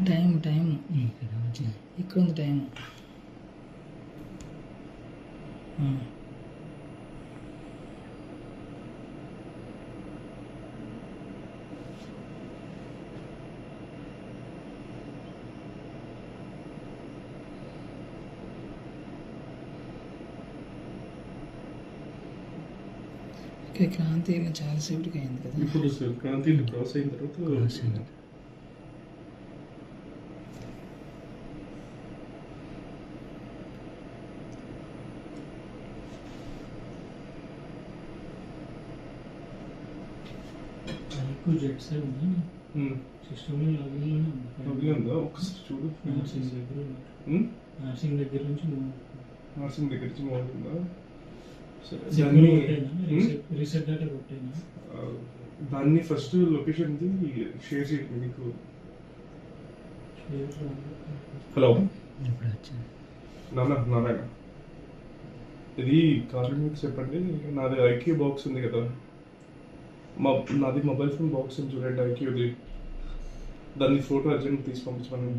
Time ఇక్కడ ఉంది time. Okay, Kranti చాలాసేపటికి అయింది కదా. ఇప్పుడు క్రాంతి క్రాస్ అయిన తర్వాత సిస్టంలో లాగిన్ ఉందా ఒకసారి చూడు. నర్సింగ్ దగ్గర నుంచి బాగుంటుందా? రీసెట్ డేటా కొట్టేనా? దాన్ని ఫస్ట్ లొకేషన్ షేర్ చేయండి మీకు. హలో నారాయణ, ఇది కారణం మీకు చెప్పండి. నాది ఐక్యూ బాక్స్ ఉంది కదా, నాది మొబైల్ ఫోన్ బాక్స్ ఉంది చూడండి, ఐక్యూది. దాన్ని ఫోటో అర్జెంట్ తీసి పంపించమని.